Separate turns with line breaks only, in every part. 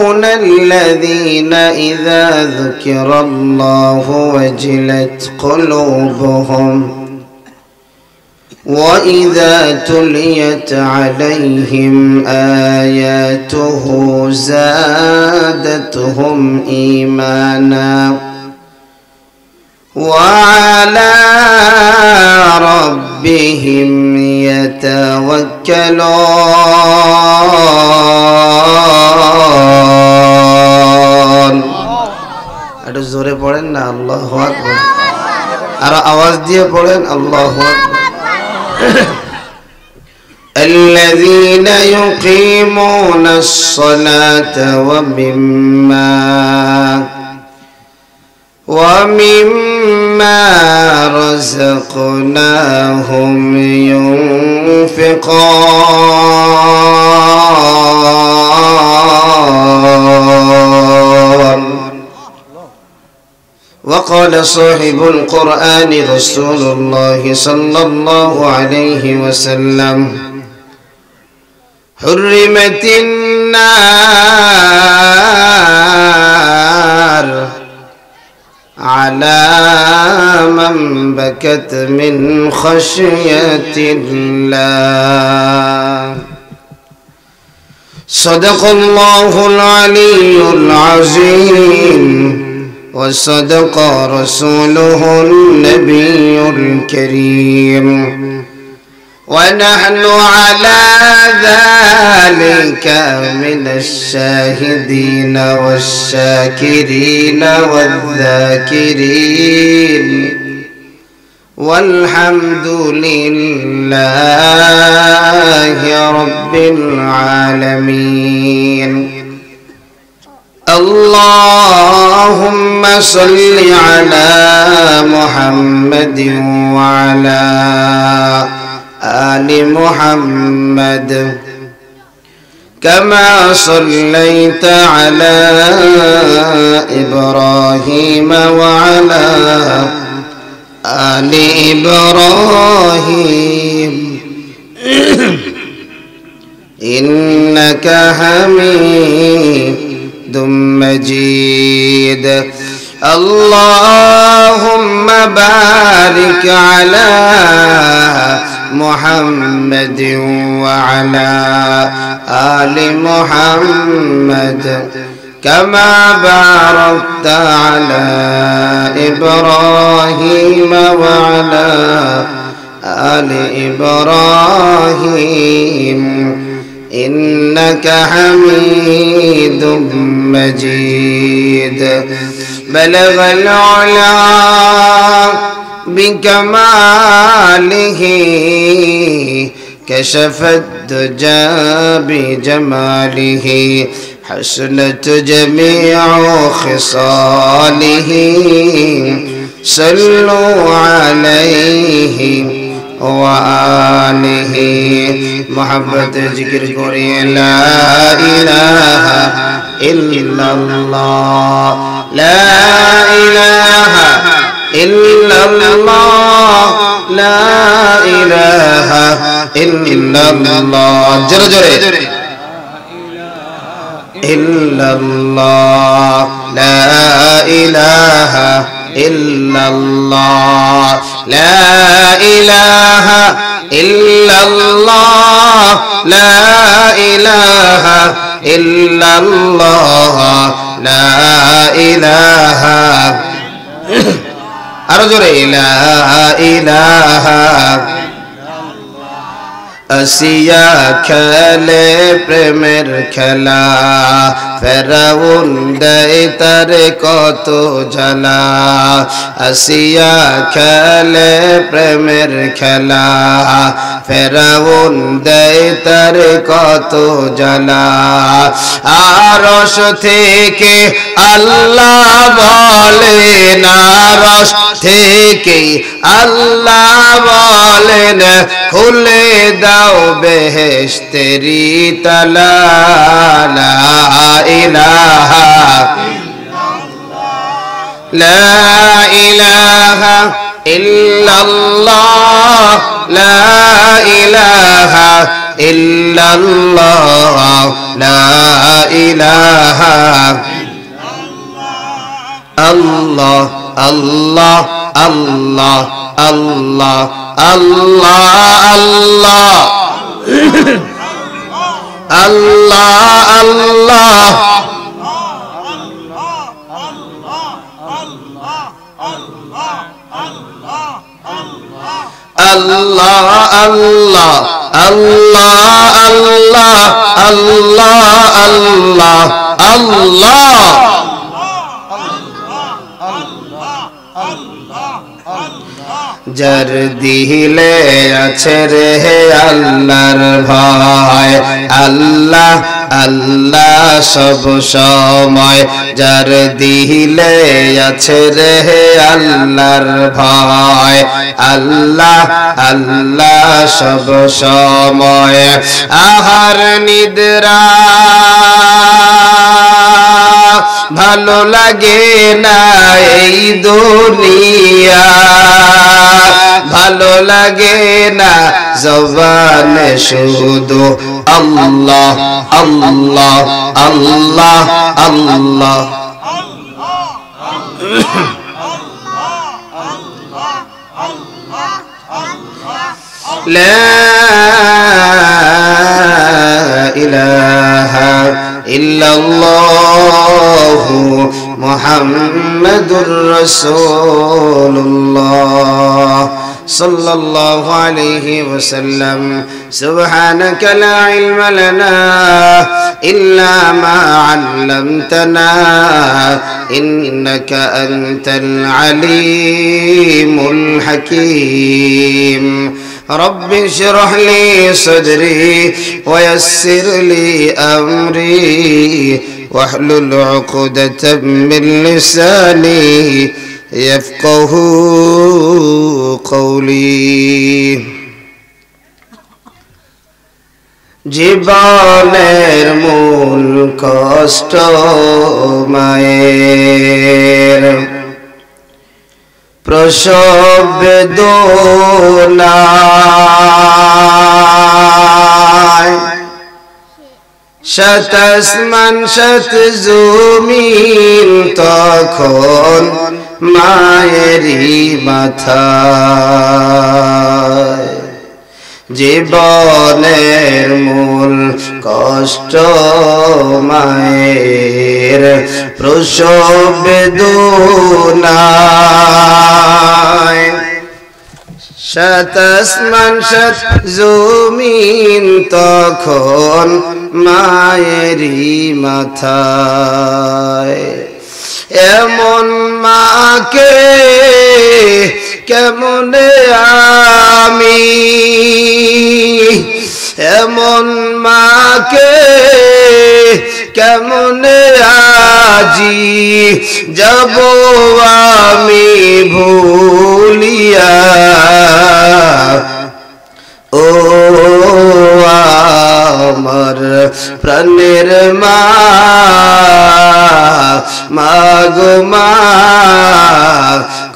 الذين إذا ذكر الله وجلت قلوبهم وإذا تليت عليهم آياته زادتهم إيمانا وعلى ربهم يتوكلون একটু জোরে পড়েন না আল্লাহু আকবার আর আওয়াজ দিয়ে পড়েন আল্লাহু আকবার الذين يقيمون الصلاة ومما رزقناهم ينفقون وقال صاحب القرآن رسول الله صلى الله عليه وسلم حرمت النار على من بكت من خشية الله صدق الله العلي العظيم وصدق رسوله النبي الكريم ونحن على ذلك من الشاهدين والشاكرين والذاكرين والحمد لله رب العالمين اللهم صل على محمد وعلى آل محمد كما صليت على إبراهيم وعلى آل إبراهيم إنك حميد مجيد اللهم بارك على محمد وعلى آل محمد كما باركت على إبراهيم وعلى آل إبراهيم إنك حميد مجيد بلغ العلا بكماله كشف الدجى بجماله حسنت جميع خصاله صلوا عليه وآله محبت ذكر قرئ لا إله إلا الله لا إله إلا الله لا إله إلا الله جرى جرى إلا الله لا إله إلا الله لا إله إلا الله لا إله إلا الله لا إله أرجو لا إله আসিয়া খেলে প্রেমের খেলা ফেরাউন দেয় তারে কত জ্বালা আসিয়া খেলে প্রেমের খেলা ফেরাউন দেয় তারে কত জ্বালা আরশ থেকে আল্লাহ বলেন আরশ থেকে আল্লাহ বলেন খুলে দাও বেহেশতেরি তালা লা ইলাহা লা ইলাহা ইল্লাল্লাহ لا إله ইল্লাল্লাহ লা ইলাহা আল্লাহ আল্লাহ আল্লাহ আল্লাহ আল্লাহ আল্লাহ আল্লাহ আল্লাহ আল্লাহ আল্লাহ আল্লাহ আল্লাহ আল্লাহ যার দিলে আছে রে আল্লাহর ভয় আল্লাহ আল্লাহ সব সময় যার দিলে আছে রে আল্লাহর ভয় আল্লাহ আল্লাহ সব সময় আহার নিদ্রা ভালো লাগে না এই দুনিয়া ভালো লাগে না জবানে শুধু আল্লাহ আল্লাহ আল্লাহ আল্লাহ লা ইলাহা ইল্লাল্লাহু মুহাম্মাদুর রাসূলুল্লাহ সাল্লাল্লাহু আলাইহি ওয়াসাল্লাম সুবহানাকা লা ইলমা লানা ইল্লা মা 'আল্লামতানা ইন্নাকা আনতাল আলিমুল হাকীম رب اشرح لي صدري ويسر لي أمري واحلل عقدة من لساني يفقه قولي জীবনের মূল কষ্ট মায়ের প্রসব বেদনায় শত আসমান শত জমিন তখন মায়েরই মাথায় জীবনের মূল কষ্ট মায়ের প্রসব বেদনায় শত আসমান শত জমিন তখন মায়েরই মাথায় এমন মাকে কেমনে আমি এমন মাকে কেমনে আজি যাব আমি ভুলিয়া ও আমার প্রাণের মা মাগো মা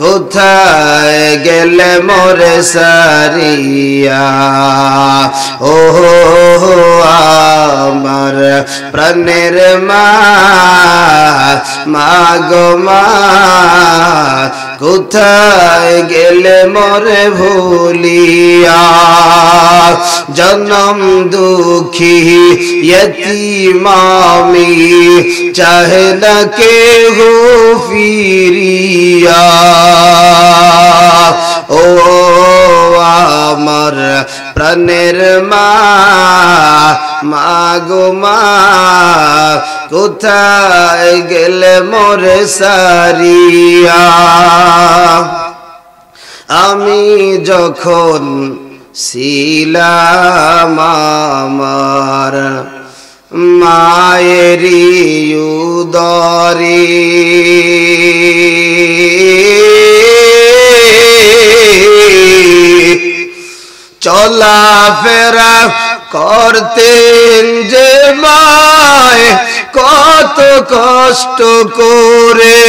কোথায় গেলে মোরে সারিয়া ও আমার প্রাণের মা মাগো মা কোথায় গেলে মোরে ভুলিয়া জনম দুঃখী यतीम আমি চাহে না কেহ ফিরিয়া ও আমার প্রাণের মা মাগো মা কোথায় গেলে মোরে সারিয়া আমি যখন ছিলাম আমার মায়েরই উদরে চলাফেরা করতেন যে মায় কত কষ্ট করে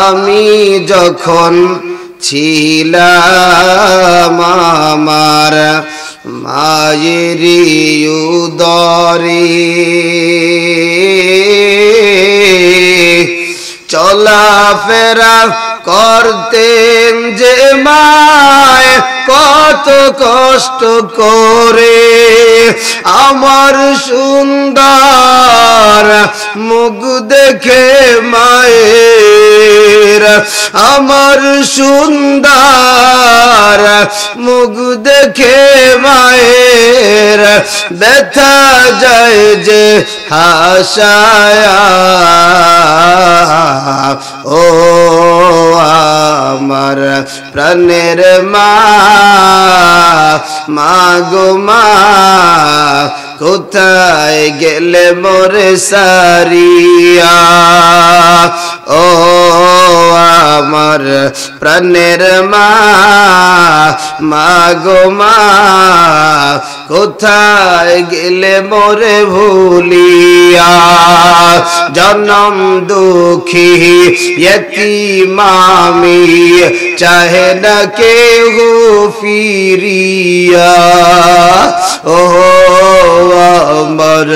আমি যখন ছিলাম আমার মায়েরই উদরে চলাফেরা করতেন যে মায় কত কষ্ট করে আমার সুন্দর মুখ দেখে মায়ের আমার সুন্দর মুখ দেখে মায়ের ব্যথা যায় যে হাসায়া ও আমার প্রাণের মা মাগো মা কোথায় গেলে মোরে সারিয়া ও আমার প্রাণের মা মাগো মা কোথায় গেলে মোরে ভুলিয়া জনম দুঃখী यतीम আমি চাহে না কেউ ফিরিয়া ও আমার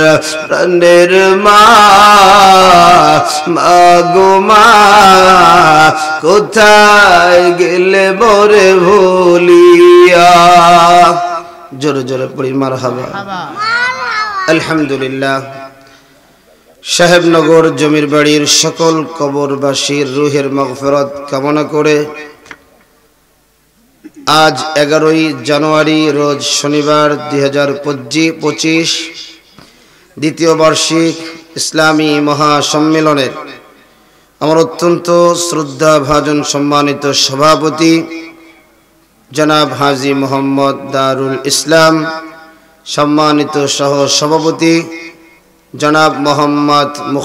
প্রাণের মা মাগো মা কোথায় গেলে মোরে ভুলিয়া জোরে জোরে পড়ি মারহাবা আলহামদুলিল্লাহ সাহেবনগর জমির বাড়ির সকল কবরবাসীর রুহের মাগফিরাত কামনা করে আজ 11ই জানুয়ারি রোজ শনিবার 2025 দ্বিতীয় বার্ষিক ইসলামী মহাসম্মেলনের আমার অত্যন্ত শ্রদ্ধা ভাজন সম্মানিত সভাপতি জনাব হাজী মোহাম্মদ দারুল ইসলাম, সম্মানিত সহ সভাপতি জনাব মোহাম্মদ